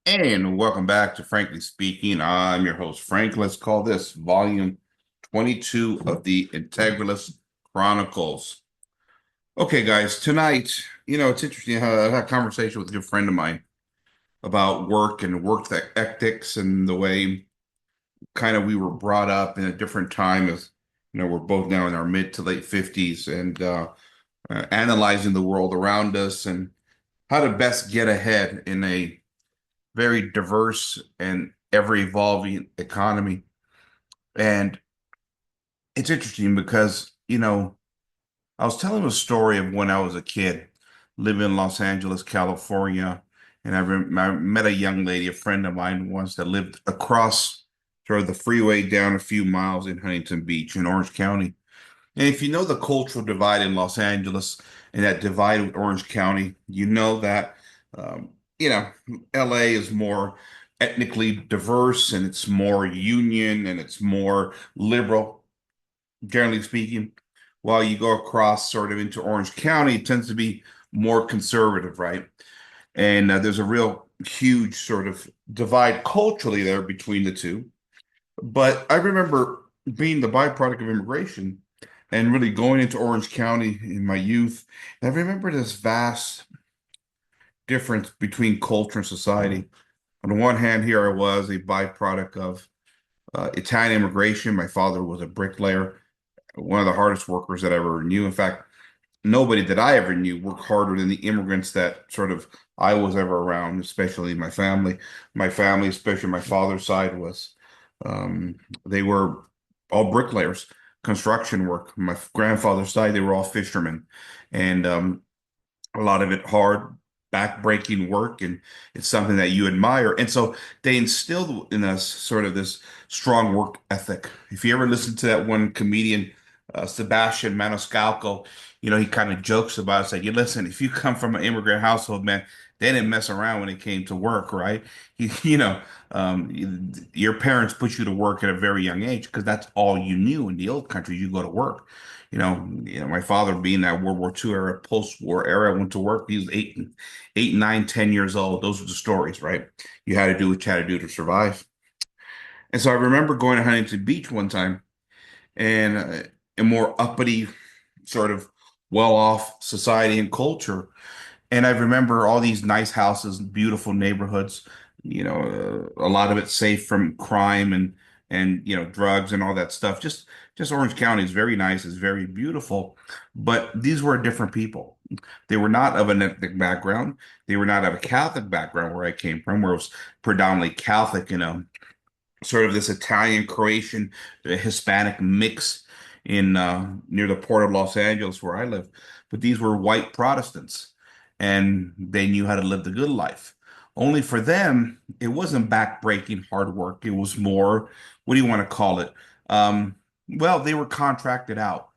And welcome back to Frankly Speaking. I'm your host, Frank. Let's call this volume 22 of the Integralist Chronicles. Okay, guys, tonight, it's interesting how I had a conversation with a good friend of mine about work and work ethics and the way kind of we were brought up in a different time as, we're both now in our mid to late 50s and analyzing the world around us and how to best get ahead in a very diverse and ever evolving economy. And it's interesting because, I was telling a story of when I was a kid living in Los Angeles, California. And I met a young lady, a friend of mine once that lived across sort of the freeway down a few miles in Huntington Beach in Orange County. And if you know the cultural divide in Los Angeles and that divide with Orange County, you know that, um, you know, LA is more ethnically diverse and it's more union and it's more liberal, generally speaking. While you go across sort of into Orange County, it tends to be more conservative, right? And there's a real huge sort of divide culturally there between the two. But I remember being the byproduct of immigration and really going into Orange County in my youth. And I remember this vast difference between culture and society. On the one hand, here I was a byproduct of Italian immigration. My father was a bricklayer, one of the hardest workers that I ever knew. In fact, nobody that I ever knew worked harder than the immigrants that sort of I was ever around, especially my family. My family, especially my father's side, was they were all bricklayers, construction work. My grandfather's side, they were all fishermen, and a lot of it hard, back-breaking work, and it's something that you admire. And so they instilled in us sort of this strong work ethic. If you ever listen to that one comedian, Sebastian Maniscalco, he kind of jokes about it, saying, "You listen, if you come from an immigrant household, man, they didn't mess around when it came to work, right? Your parents put you to work at a very young age because that's all you knew in the old country. You go to work." My father being that World War II era, post-war era, went to work. He was 9, 10 years old. Those were the stories, right? You had to do what you had to do to survive. And so I remember going to Huntington Beach one time and a more uppity, sort of well-off society and culture. And I remember all these nice houses, beautiful neighborhoods, a lot of it safe from crime and drugs and all that stuff. Just Orange County is very nice, it's very beautiful, but these were different people. They were not of an ethnic background. They were not of a Catholic background where I came from, where it was predominantly Catholic, sort of this Italian, Croatian, Hispanic mix in near the port of Los Angeles where I live. But these were white Protestants, and they knew how to live the good life. Only for them, it wasn't backbreaking hard work. It was more, what do you want to call it? Well, they were contracted out.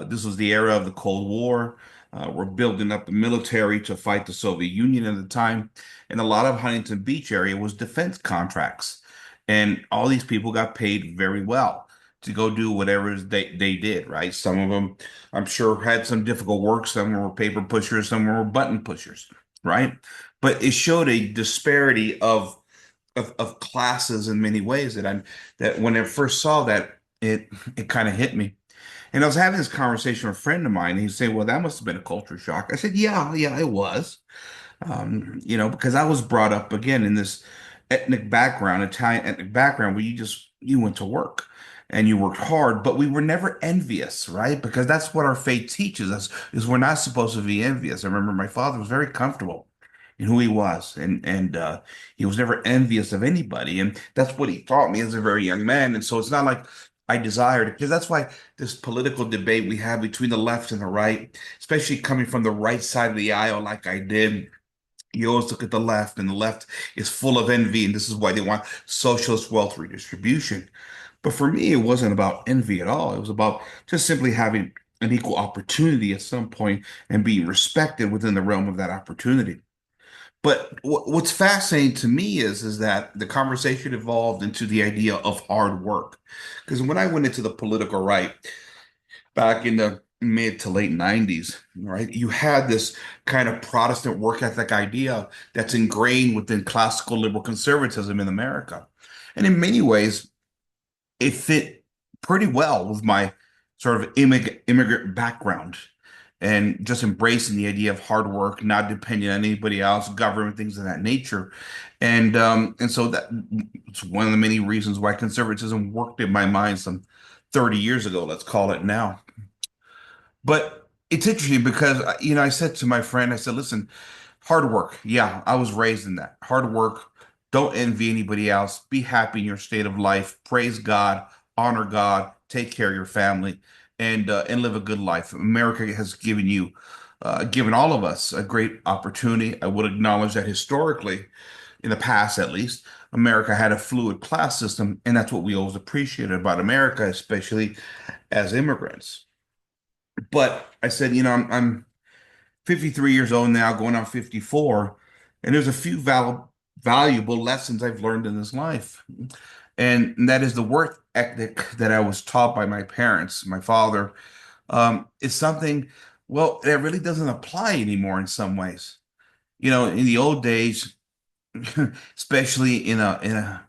This was the era of the Cold War. We're building up the military to fight the Soviet Union at the time. And a lot of Huntington Beach area was defense contracts. And all these people got paid very well to go do whatever they did, right? Some of them, I'm sure, had some difficult work. Some were paper pushers, some were button pushers, right? But it showed a disparity of classes in many ways that when I first saw that, it kind of hit me. And I was having this conversation with a friend of mine, and he'd say, "Well, that must have been a culture shock." I said, "Yeah, yeah, it was." Because I was brought up again in this ethnic background, Italian ethnic background, where you went to work and you worked hard, but we were never envious, right? Because that's what our faith teaches us, is we're not supposed to be envious. I remember my father was very comfortable in who he was, and he was never envious of anybody, and that's what he taught me as a very young man. And so it's not like I desired it, because that's why this political debate we have between the left and the right, especially coming from the right side of the aisle, like I did, you always look at the left, and the left is full of envy, and this is why they want socialist wealth redistribution. But for me, it wasn't about envy at all. It was about just simply having an equal opportunity at some point and being respected within the realm of that opportunity. But what's fascinating to me is that the conversation evolved into the idea of hard work. Because when I went into the political right back in the mid to late 90s, right? You had this kind of Protestant work ethic idea that's ingrained within classical liberal conservatism in America. And in many ways, it fit pretty well with my sort of immigrant background and just embracing the idea of hard work, not depending on anybody else, government, things of that nature. And so that it's one of the many reasons why conservatism worked in my mind some 30 years ago, let's call it now. But it's interesting because, I said to my friend, I said, listen, hard work. Yeah, I was raised in that. Hard work. Don't envy anybody else. Be happy in your state of life. Praise God, honor God, take care of your family, and live a good life. America has given all of us a great opportunity. I would acknowledge that historically, in the past at least, America had a fluid class system, and that's what we always appreciated about America, especially as immigrants. But I said, I'm 53 years old now, going on 54, and there's a few valuable lessons I've learned in this life. And that is the work ethic that I was taught by my parents, my father, is something, well, that really doesn't apply anymore in some ways. In the old days, especially in a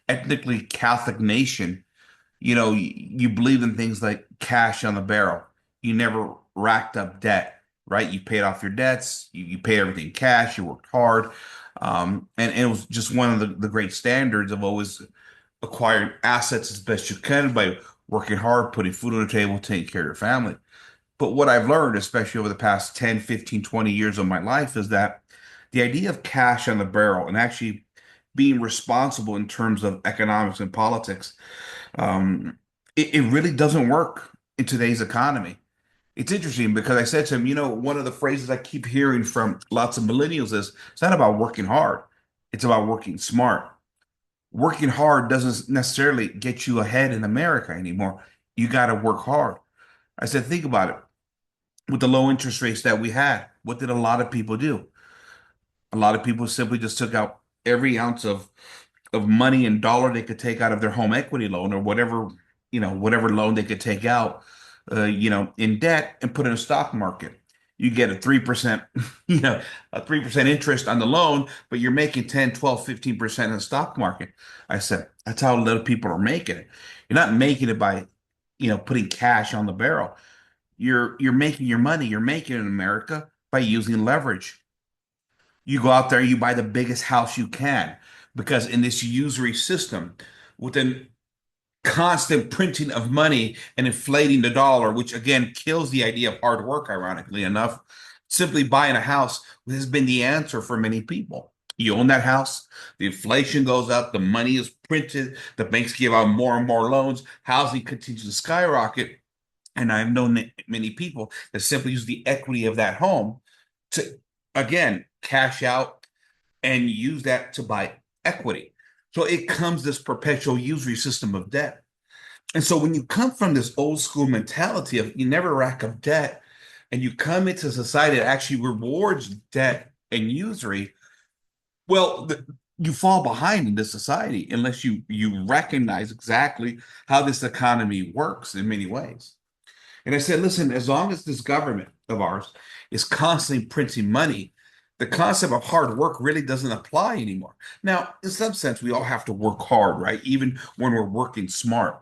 ethnically Catholic nation, you believed in things like cash on the barrel. You never racked up debt, right? You paid off your debts, you paid everything cash, you worked hard. And it was just one of the great standards of always acquiring assets as best you can by working hard, putting food on the table, taking care of your family. But what I've learned, especially over the past 10, 15, 20 years of my life, is that the idea of cash on the barrel and actually being responsible in terms of economics and politics, um, it really doesn't work in today's economy. It's interesting because I said to him, one of the phrases I keep hearing from lots of millennials is it's not about working hard, it's about working smart. Working hard doesn't necessarily get you ahead in America anymore. You got to work hard. I said, think about it. With the low interest rates that we had, what did a lot of people do? A lot of people simply just took out every ounce of money and dollar they could take out of their home equity loan or whatever loan they could take out, in debt and put in a stock market. You get a 3%, a 3% interest on the loan, but you're making 10, 12, 15% in the stock market. I said, that's how a lot of people are making it. You're not making it by, putting cash on the barrel. You're making your money. You're making it in America by using leverage. You go out there, you buy the biggest house you can, because in this usury system, with a constant printing of money and inflating the dollar, which again kills the idea of hard work, ironically enough, simply buying a house has been the answer for many people. You own that house, the inflation goes up, the money is printed, the banks give out more and more loans, housing continues to skyrocket. And I've known many people that simply use the equity of that home to, again, cash out and use that to buy equity. So it comes this perpetual usury system of debt. And so when you come from this old school mentality of you never rack up debt, and you come into a society that actually rewards debt and usury, well, you fall behind in this society unless you recognize exactly how this economy works in many ways. And I said, listen, as long as this government of ours is constantly printing money, the concept of hard work really doesn't apply anymore. Now, in some sense, we all have to work hard, right? Even when we're working smart.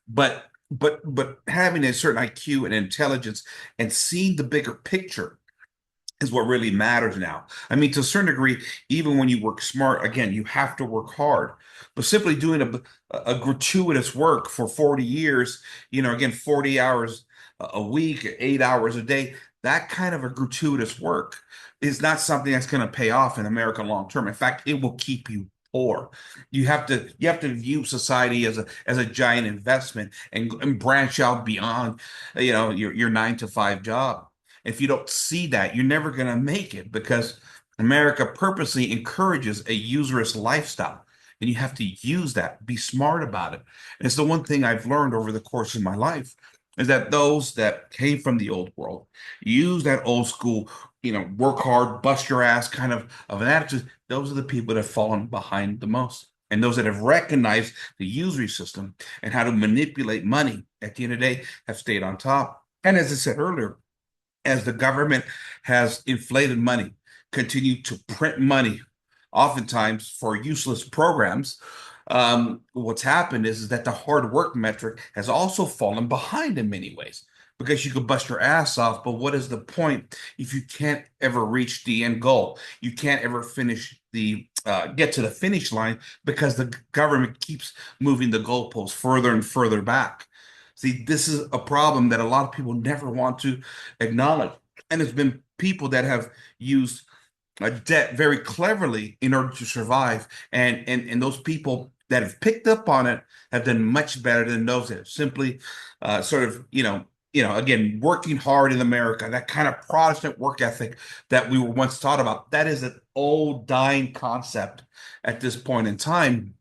But having a certain IQ and intelligence and seeing the bigger picture is what really matters now. I mean, to a certain degree, even when you work smart, again, you have to work hard. But simply doing a gratuitous work for 40 years, again, 40 hours a week, 8 hours a day, that kind of a gratuitous work is not something that's going to pay off in America long term. In fact, it will keep you poor. You have to view society as a giant investment and branch out beyond, your 9 to 5 job. If you don't see that, you're never going to make it because America purposely encourages a usurious lifestyle. And you have to use that, be smart about it. And it's the one thing I've learned over the course of my life is that those that came from the old world use that old school, work hard, bust your ass kind of an attitude. Those are the people that have fallen behind the most. And those that have recognized the usury system and how to manipulate money at the end of the day have stayed on top. And as I said earlier, as the government has inflated money, continued to print money, oftentimes for useless programs, what's happened is that the hard work metric has also fallen behind in many ways. Because you could bust your ass off, but what is the point if you can't ever reach the end goal? You can't ever finish the get to the finish line because the government keeps moving the goalposts further and further back. See, this is a problem that a lot of people never want to acknowledge. And it's been people that have used debt very cleverly in order to survive. And those people that have picked up on it have done much better than those that have simply sort of, again, working hard in America, that kind of Protestant work ethic that we were once taught about. That is an old dying concept at this point in time.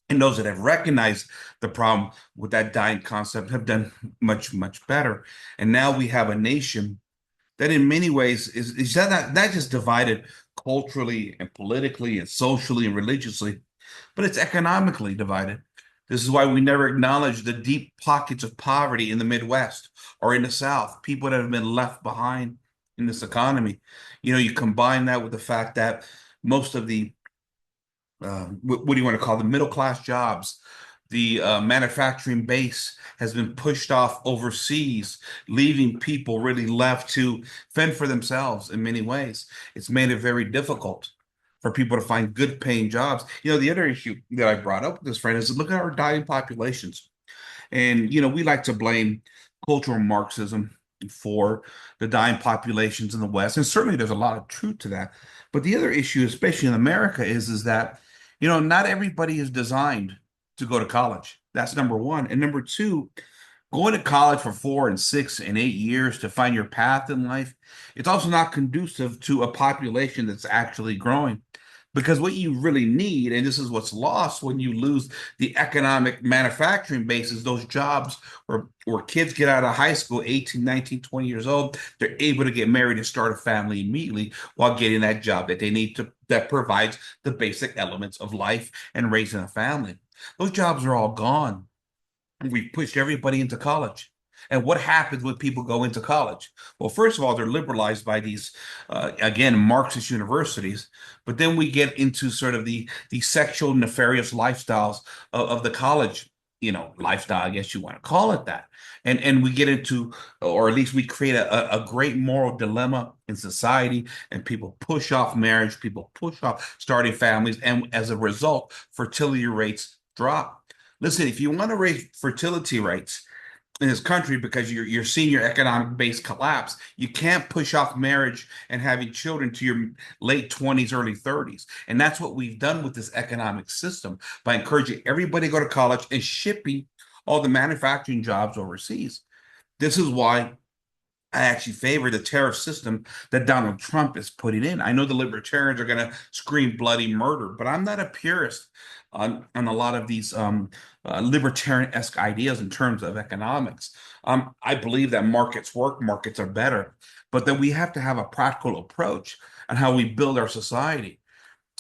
And those that have recognized the problem with that dying concept have done much, much better. And now we have a nation that in many ways is not just divided culturally and politically and socially and religiously, but it's economically divided. This is why we never acknowledge the deep pockets of poverty in the Midwest or in the South, people that have been left behind in this economy. You combine that with the fact that most of the what do you want to call the middle class jobs, the manufacturing base has been pushed off overseas, leaving people really left to fend for themselves in many ways. It's made it very difficult for people to find good paying jobs. The other issue that I brought up with this friend is look at our dying populations. And, we like to blame cultural Marxism for the dying populations in the West. And certainly there's a lot of truth to that. But the other issue, especially in America, is that, not everybody is designed to go to college. That's number one. And number two, going to college for 4 and 6 and 8 years to find your path in life, it's also not conducive to a population that's actually growing. Because what you really need, and this is what's lost when you lose the economic manufacturing bases, those jobs where kids get out of high school, 18, 19, 20 years old, they're able to get married and start a family immediately while getting that job that they need to, that provides the basic elements of life and raising a family. Those jobs are all gone. We've pushed everybody into college. And what happens when people go into college? Well, first of all, they're liberalized by these, again, Marxist universities. But then we get into sort of the sexual nefarious lifestyles of the college, lifestyle, I guess you want to call it that. And we get into, or at least we create a great moral dilemma in society, and people push off marriage, people push off starting families, and as a result, fertility rates drop. Listen, if you want to raise fertility rates in this country because you're seeing your economic base collapse, you can't push off marriage and having children to your late 20s, early 30s. And that's what we've done with this economic system by encouraging everybody to go to college and shipping all the manufacturing jobs overseas. This is why I actually favor the tariff system that Donald Trump is putting in. I know the libertarians are going to scream bloody murder, but I'm not a purist on a lot of these libertarian-esque ideas in terms of economics. I believe that markets work, markets are better, but that we have to have a practical approach on how we build our society.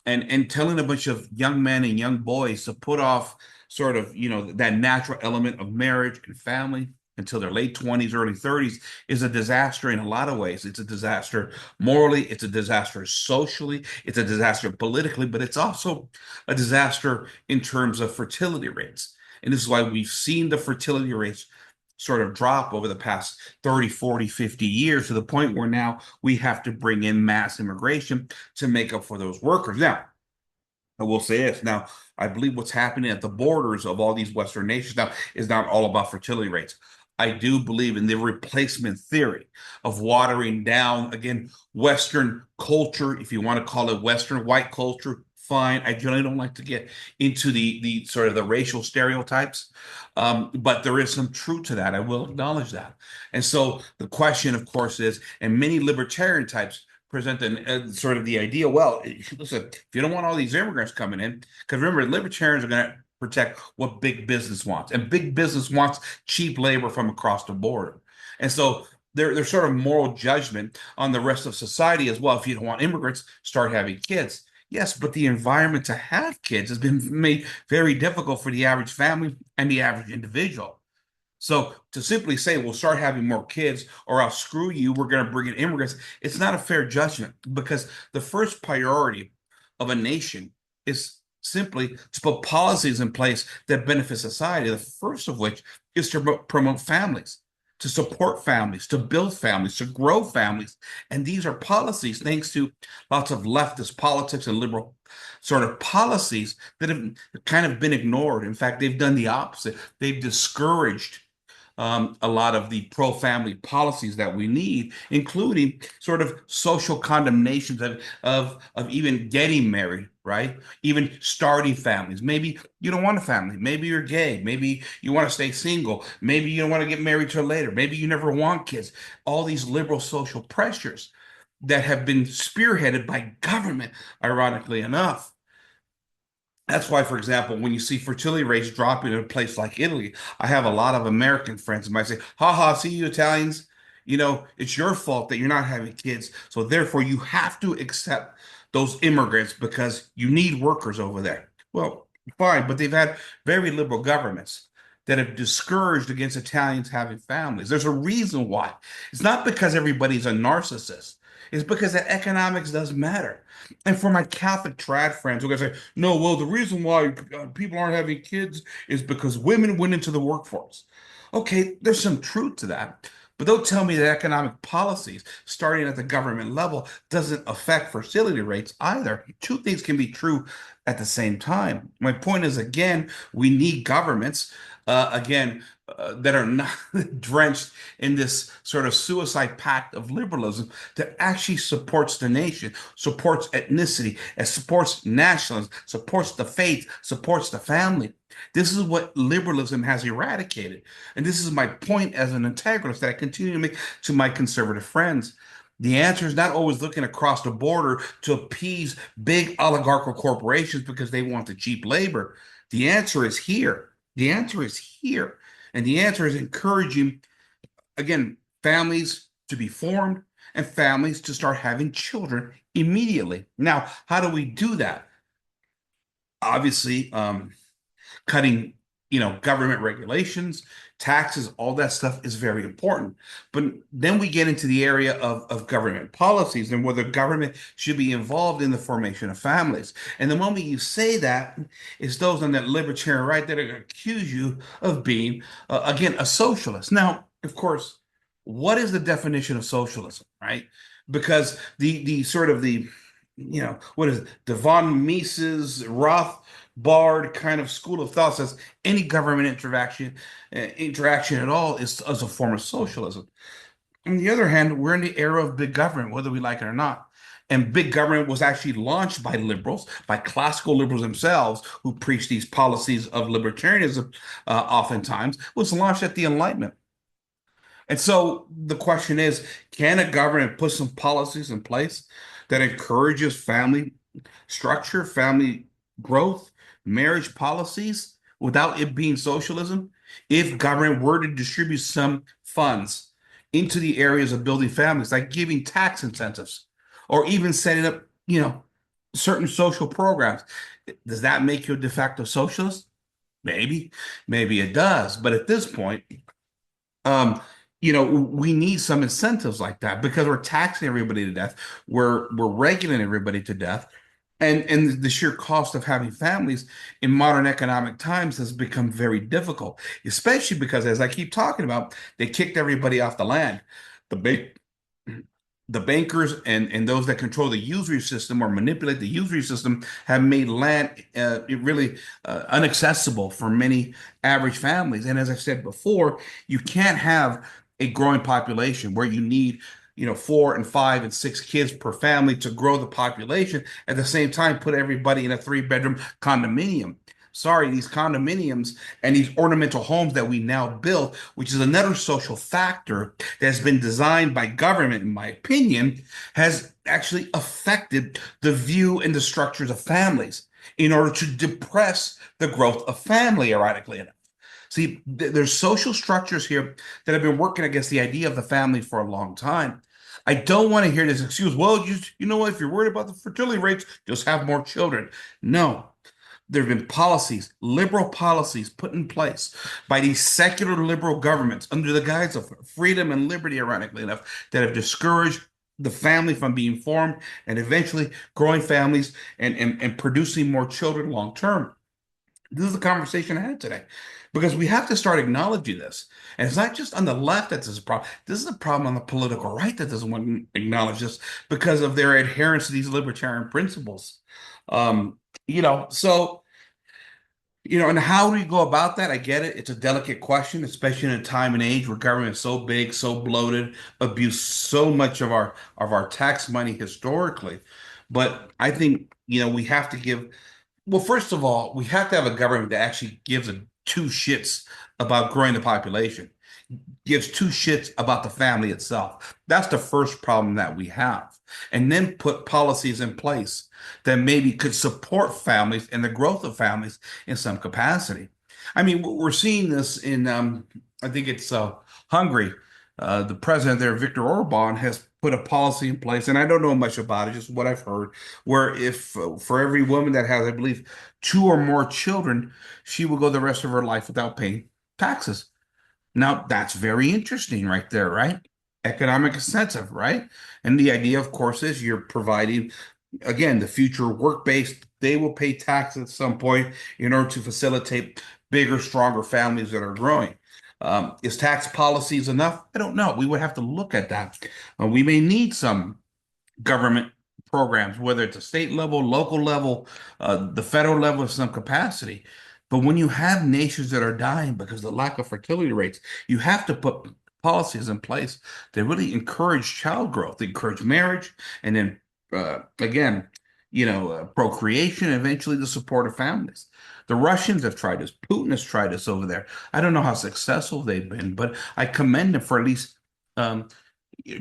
And telling a bunch of young men and young boys to put off sort of, that natural element of marriage and family until their late 20s, early 30s is a disaster in a lot of ways. It's a disaster morally, it's a disaster socially, it's a disaster politically, but it's also a disaster in terms of fertility rates. And this is why we've seen the fertility rates sort of drop over the past 30, 40, 50 years to the point where now we have to bring in mass immigration to make up for those workers. Now, I will say this. Now, I believe what's happening at the borders of all these Western nations now is not all about fertility rates. I do believe in the replacement theory of watering down, again, Western culture, if you want to call it Western white culture, fine. I generally don't like to get into the sort of the racial stereotypes, but there is some truth to that. I will acknowledge that. And so the question, of course, is, and many libertarian types present sort of the idea, well, listen, if you don't want all these immigrants coming in, because remember, libertarians are going to protect what big business wants, and big business wants cheap labor from across the border. And so there's sort of moral judgment on the rest of society as well. If you don't want immigrants, start having kids. Yes, but the environment to have kids has been made very difficult for the average family and the average individual. So to simply say we'll start having more kids or I'll screw you, we're going to bring in immigrants, it's not a fair judgment because the first priority of a nation is simply to put policies in place that benefit society. The first of which is to promote families, to support families, to build families, to grow families. And these are policies, thanks to lots of leftist politics and liberal sort of policies that have kind of been ignored. In fact, they've done the opposite. They've discouraged a lot of the pro-family policies that we need, including sort of social condemnations of even getting married, right? Even starting families. Maybe you don't want a family. Maybe you're gay. Maybe you want to stay single. Maybe you don't want to get married till later. Maybe you never want kids. All these liberal social pressures that have been spearheaded by government, ironically enough. That's why, for example, when you see fertility rates dropping in a place like Italy, I have a lot of American friends who might say, "Ha ha, see you Italians, it's your fault that you're not having kids. So therefore you have to accept those immigrants because you need workers over there." Well, fine, but they've had very liberal governments that have discouraged against Italians having families. There's a reason why. It's not because everybody's a narcissist. It's because that economics does matter. And for my Catholic trad friends who are going to say, no, well, the reason why people aren't having kids is because women went into the workforce. Okay, there's some truth to that. But don't tell me that economic policies, starting at the government level, doesn't affect fertility rates either. Two things can be true at the same time. My point is, again, we need governments, that are not drenched in this sort of suicide pact of liberalism that actually supports the nation, supports ethnicity, and supports nationalism, supports the faith, supports the family. This is what liberalism has eradicated. And this is my point as an integralist that I continue to make to my conservative friends. The answer is not always looking across the border to appease big oligarchical corporations because they want the cheap labor. The answer is here. The answer is here. And the answer is encouraging, again, families to be formed and families to start having children immediately. Now, how do we do that? Obviously, cutting, government regulations, taxes, all that stuff is very important. But then we get into the area of government policies and whether government should be involved in the formation of families. And the moment you say that, it's those on that libertarian right that are going to accuse you of being, again, a socialist. Now, of course, what is the definition of socialism, right? Because the sort of the what is it? The von Mises, Rothbard kind of school of thought says any government interaction at all is a form of socialism. On the other hand, we're in the era of big government, whether we like it or not. And big government was actually launched by liberals, by classical liberals themselves, who preach these policies of libertarianism, oftentimes, was launched at the Enlightenment. And so the question is, can a government put some policies in place that encourages family structure, family growth, marriage policies without it being socialism? If government were to distribute some funds into the areas of building families, like giving tax incentives or even setting up, certain social programs, does that make you a de facto socialist? Maybe, maybe it does. But at this point, we need some incentives like that because we're taxing everybody to death. We're regulating everybody to death. And the sheer cost of having families in modern economic times has become very difficult, especially because, as I keep talking about, they kicked everybody off the land. The big the bankers and those that control the usury system or manipulate the usury system have made land really inaccessible for many average families. And as I said before, you can't have a growing population where you need, 4 and 5 and 6 kids per family to grow the population. At the same time, put everybody in a 3-bedroom condominium. Sorry, these condominiums and these ornamental homes that we now build, which is another social factor that's been designed by government, in my opinion, has actually affected the view and the structures of families in order to depress the growth of family, ironically enough. See, there's social structures here that have been working against the idea of the family for a long time. I don't want to hear this excuse, well, you know what, if you're worried about the fertility rates, just have more children. No. There have been policies, liberal policies put in place by these secular liberal governments under the guise of freedom and liberty, ironically enough, that have discouraged the family from being formed and eventually growing families and producing more children long term. This is the conversation I had today because we have to start acknowledging this. And it's not just on the left that this is a problem. This is a problem on the political right that doesn't want to acknowledge this because of their adherence to these libertarian principles. Um, so and how do you go about that? I get it. It's a delicate question, especially in a time and age where government is so big, so bloated, abuse so much of our tax money historically. But I think, we have to give well, first of all, we have to have a government that actually gives a two shits about growing the population, gives two shits about the family itself. That's the first problem that we have. And then put policies in place that maybe could support families and the growth of families in some capacity. I mean, we're seeing this in, I think it's Hungary. The president there, Viktor Orban, has put a policy in place, and I don't know much about it, just what I've heard, where if for every woman that has, I believe, two or more children, she will go the rest of her life without paying taxes. Now, that's very interesting right there, right? Economic incentive, right? And the idea, of course, is you're providing, again, the future work-based, they will pay taxes at some point in order to facilitate bigger, stronger families that are growing. Is tax policies enough? I don't know. We would have to look at that. We may need some government programs, whether it's a state level, local level, the federal level of some capacity. But when you have nations that are dying because of the lack of fertility rates, you have to put policies in place that really encourage child growth, encourage marriage, and then again, procreation, and eventually the support of families. The Russians have tried this. Putin has tried this over there. I don't know how successful they've been, but I commend them for at least um,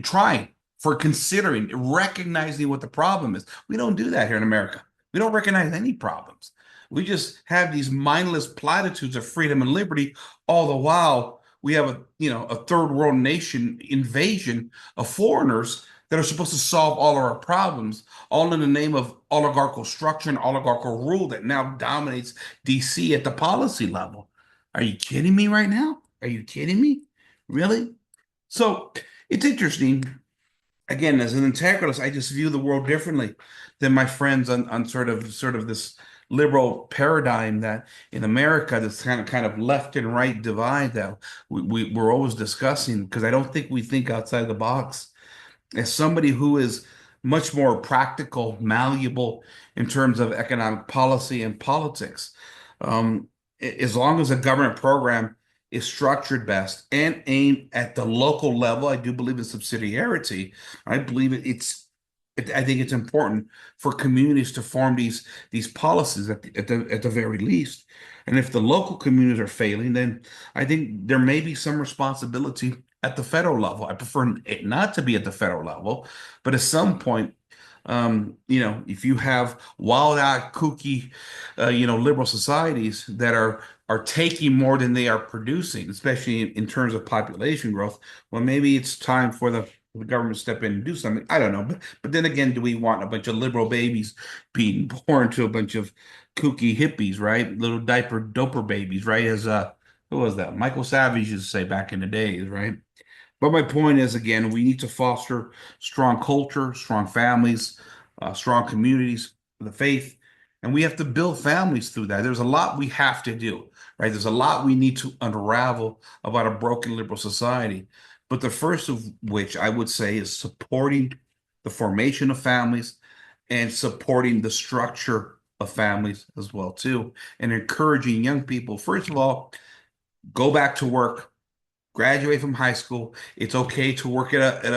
trying, for considering, recognizing what the problem is. We don't do that here in America. We don't recognize any problems. We just have these mindless platitudes of freedom and liberty, all the while we have a third world nation invasion of foreigners that are supposed to solve all of our problems, all in the name of oligarchical structure and oligarchical rule that now dominates DC at the policy level. Are you kidding me right now? Are you kidding me? Really? So it's interesting. Again, as an integralist, I just view the world differently than my friends on sort of this liberal paradigm that in America, this kind of left and right divide that we're always discussing, because I don't think we think outside the box. As somebody who is much more practical, malleable in terms of economic policy and politics, as long as a government program is structured best and aimed at the local level, I do believe in subsidiarity. I believe I think it's important for communities to form these policies at the very least. And if the local communities are failing, then I think there may be some responsibility at the federal level. I prefer it not to be at the federal level, but at some point, if you have wild out kooky, liberal societies that are taking more than they are producing, especially in terms of population growth, well, maybe it's time for the government to step in and do something. I don't know, but then again, do we want a bunch of liberal babies being born to a bunch of kooky hippies, right? Little diaper doper babies, right? As who was that? Michael Savage used to say back in the days, right? But my point is, again, we need to foster strong culture, strong families, strong communities, the faith, and we have to build families through that. There's a lot we have to do, right? There's a lot we need to unravel about a broken liberal society. But the first of which I would say is supporting the formation of families and supporting the structure of families as well, too, and encouraging young people, first of all, go back to work, graduate from high school. It's okay to work at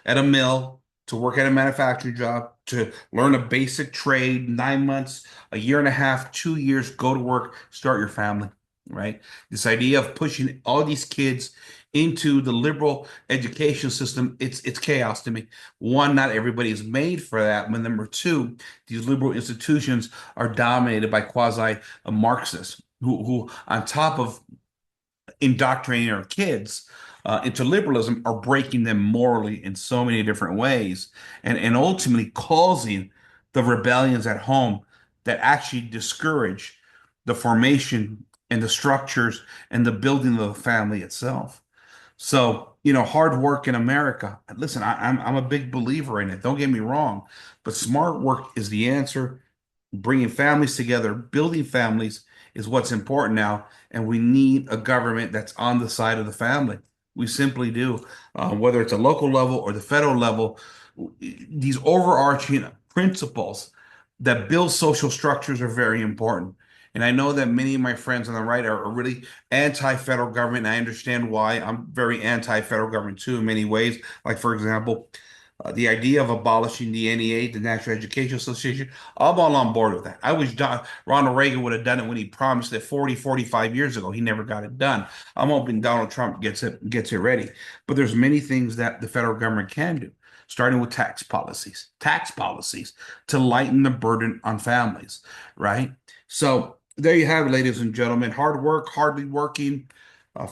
a mill, to work at a manufacturing job, to learn a basic trade, 9 months, a year and a half, 2 years, go to work, start your family, right? This idea of pushing all these kids into the liberal education system, it's chaos to me. One, not everybody is made for that. But number two, these liberal institutions are dominated by quasi Marxists who on top of indoctrinating our kids into liberalism are breaking them morally in so many different ways and ultimately causing the rebellions at home that actually discourage the formation and the structures and the building of the family itself. So, hard work in America. Listen, I'm a big believer in it. Don't get me wrong, but smart work is the answer. Bringing families together, building families is what's important now, and we need a government that's on the side of the family. We simply do. Whether it's a local level or the federal level, these overarching principles that build social structures are very important. And I know that many of my friends on the right are really anti-federal government, and I understand why. I'm very anti-federal government too in many ways. Like, for example, the idea of abolishing the NEA, the National Education Association, I'm all on board with that. I wish Ronald Reagan would have done it when he promised it 40, 45 years ago. He never got it done. I'm hoping Donald Trump gets it ready. But there's many things that the federal government can do, starting with tax policies to lighten the burden on families, right? So there you have it, ladies and gentlemen. Hard work, hardly working,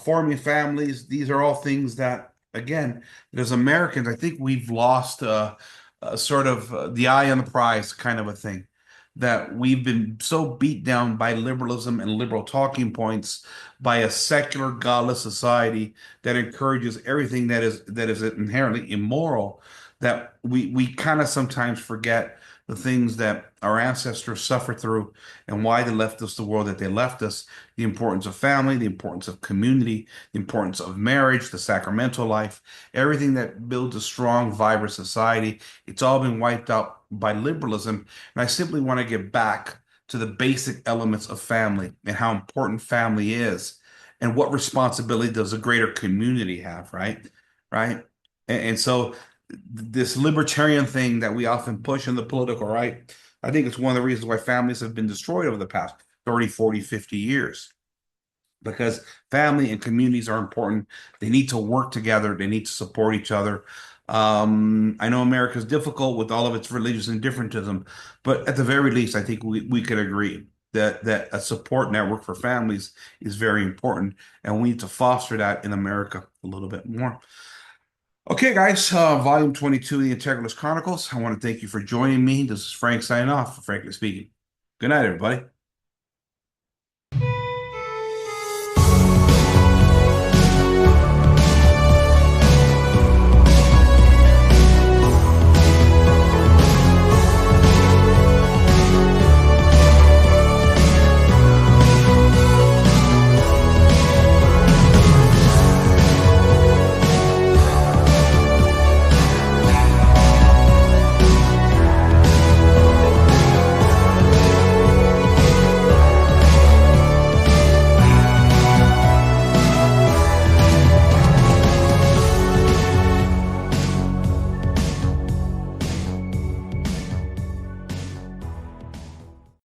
forming families. These are all things that, again, as Americans, I think we've lost sort of the eye on the prize kind of a thing. That we've been so beat down by liberalism and liberal talking points by a secular, godless society that encourages everything that is inherently immoral, that we kind of sometimes forget the things that our ancestors suffered through and why they left us the world that they left us, the importance of family, the importance of community, the importance of marriage, the sacramental life, everything that builds a strong, vibrant society. It's all been wiped out by liberalism. And I simply want to get back to the basic elements of family and how important family is and what responsibility does a greater community have, right? Right. And so this libertarian thing that we often push in the political right, I think it's one of the reasons why families have been destroyed over the past 30, 40, 50 years. Because family and communities are important. They need to work together. They need to support each other. I know America is difficult with all of its religious indifferentism, but at the very least, I think we could agree that a support network for families is very important, and we need to foster that in America a little bit more. Okay, guys, volume 22 of the Integralist Chronicles. I want to thank you for joining me. This is Frank signing off, frankly speaking. Good night, everybody.